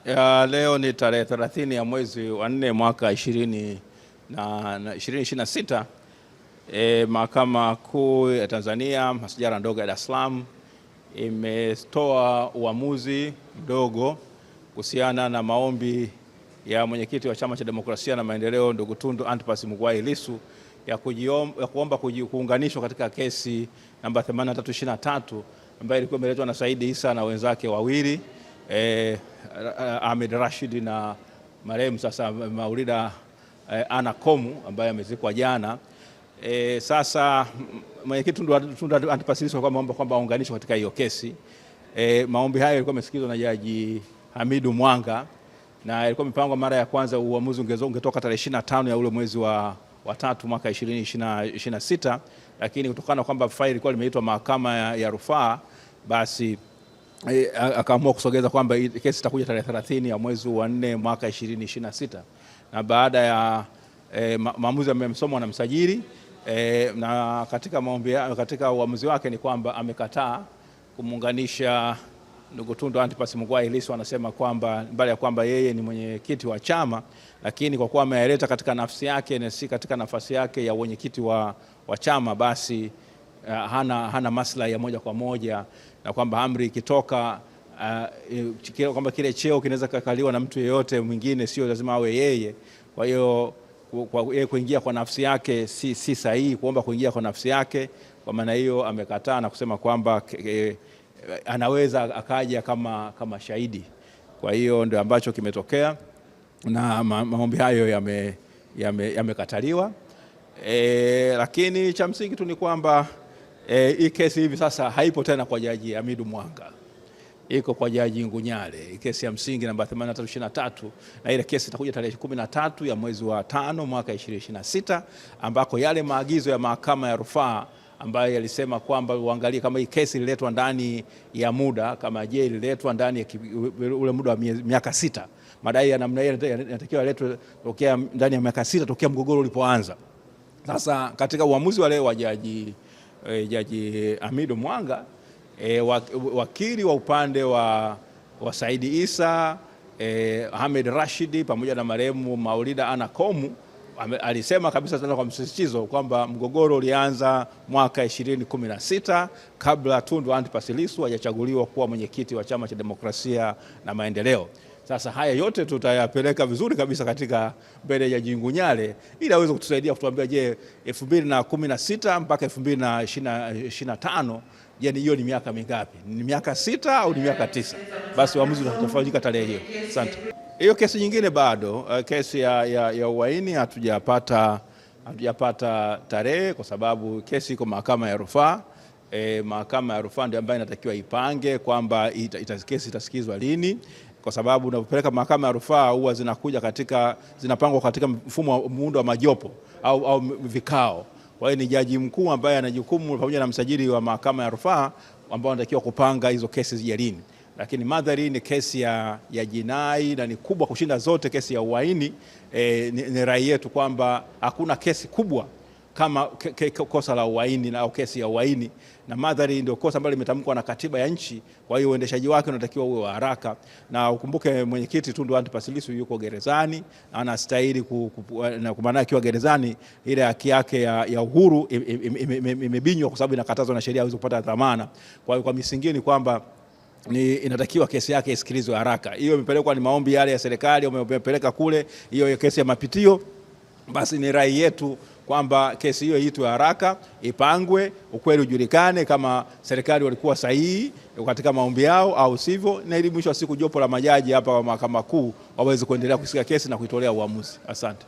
Leo ni tarehe 30 ya mwezi wa 4 mwaka 2026. Mahakama Kuu ya Tanzania Masjala ndogo ya Dar es Salaam imetoa uamuzi mdogo kuhusiana na maombi ya mwenyekiti wa Chama cha Demokrasia na Maendeleo ndugu Tundu Antipas Mugwai Lissu ya kuomba kuunganishwa katika kesi namba 8323 ambayo ilikuwa imeletwa na Said Issa na wenzake wawili, Ahmed Rashid na marehemu sasa Maulida Anna Komu ambaye amezikwa jana. Sasa mwenyekiti Tundu Antipas Lissu kwamba aunganishwe katika hiyo kesi. Maombi hayo yalikuwa yamesikizwa na Jaji Hamidu Mwanga na ilikuwa mipangwa mara ya kwanza uamuzi ungetoka tarehe 25 ya ule mwezi wa 3 mwaka 2026, lakini kutokana na kwamba faili ilikuwa limeitwa mahakama ya rufaa, basi akaamua kusogeza kwamba kesi itakuja tarehe 30 ya mwezi wa 4 mwaka 2026. Na baada ya maamuzi yamesomwa na msajili na katika uamuzi wake ni kwamba amekataa kumuunganisha ndugu Tundu Antipas Mugwai Lissu. Anasema kwamba mbali ya kwamba yeye ni mwenyekiti wa chama, lakini kwa kuwa ameleta katika nafsi yake na si katika nafasi yake ya mwenyekiti wa chama, basi hana maslahi ya moja kwa moja, na kwamba amri ikitoka kwamba kile cheo kinaweza kukaliwa na mtu yeyote mwingine, sio lazima awe yeye. Kwa hiyo yeye kuingia kwa nafsi yake si sahihi, kuomba kuingia kwa nafsi yake. Kwa maana hiyo amekataa na kusema kwamba anaweza akaja kama shahidi. Kwa hiyo ndio ambacho kimetokea na maombi hayo yamekataliwa. Lakini cha msingi tu ni kwamba hii kesi hivi sasa haipo tena kwa Jaji Hamidu Mwanga, iko kwa Jaji Ngunyale, kesi ya msingi namba 8323, na ile kesi itakuja tarehe 13 ya mwezi wa 5 mwaka 2026, ambako yale maagizo ya mahakama ya rufaa ambayo yalisema kwamba uangalie kama hii kesi ililetwa ndani ya muda, kama je ililetwa ndani ya ule muda wa miaka 6. Madai ya namna hiyo yanatakiwa yaletwe tokea ndani ya miaka 6 tokea mgogoro ulipoanza. Sasa katika uamuzi wa leo wa Jaji Hamidu Mwanga, wakili wa upande wa Said Issa, Ahmed Rashid pamoja na marehemu Maulida Anna Komu alisema kabisa tena kwa msisitizo kwamba mgogoro ulianza mwaka 2016 kabla Tundu Antipas Lissu hajachaguliwa kuwa mwenyekiti wa Chama cha Demokrasia na Maendeleo. Sasa haya yote tutayapeleka vizuri kabisa katika mbele ya Jaji Ngunyale ili aweze kutusaidia kutuambia, je, 2016 mpaka 2025, je, hiyo ni miaka mingapi? Ni miaka 6 au ni miaka 9? Basi uamuzi utafanyika tarehe hiyo. Asante. Hiyo kesi nyingine bado, kesi ya uhaini hatujapata tarehe, kwa sababu kesi iko mahakama ya rufaa. Mahakama ya rufaa ndio ambayo inatakiwa ipange kwamba kesi itasikizwa lini, kwa sababu unapopeleka mahakama ya rufaa huwa zinapangwa katika mfumo wa muundo wa majopo au vikao. Kwa hiyo ni jaji mkuu ambaye ana jukumu pamoja na msajili wa mahakama ya rufaa ambao wanatakiwa kupanga hizo kesi zije lini. Lakini madhari ni kesi ya jinai na ni kubwa kushinda zote kesi ya uhaini. Ni rai yetu kwamba hakuna kesi kubwa kama kosa la uhaini au kesi ya uhaini, na madhari ndio kosa ambalo limetamkwa na katiba ya nchi. Kwa hiyo uendeshaji wake unatakiwa uwe wa haraka, na ukumbuke mwenyekiti Tundu Antipas Lissu yuko gerezani, anastahili na kwa maana akiwa gerezani ile haki yake ya uhuru imebinywa, kwa sababu inakatazwa na sheria hawezi kupata dhamana. Kwa hiyo kwa misingi ni kwamba inatakiwa kesi yake isikilizwe haraka. Hiyo imepelekwa, ni maombi yale ya serikali wamepeleka kule, hiyo kesi ya mapitio. Basi ni rai yetu kwamba kesi hiyo iitwe haraka, ipangwe, ukweli ujulikane kama serikali walikuwa sahihi katika maombi yao au sivyo, na ili mwisho wa siku jopo la majaji hapa wa Mahakama Kuu waweze kuendelea kusikia kesi na kuitolea uamuzi. Asante.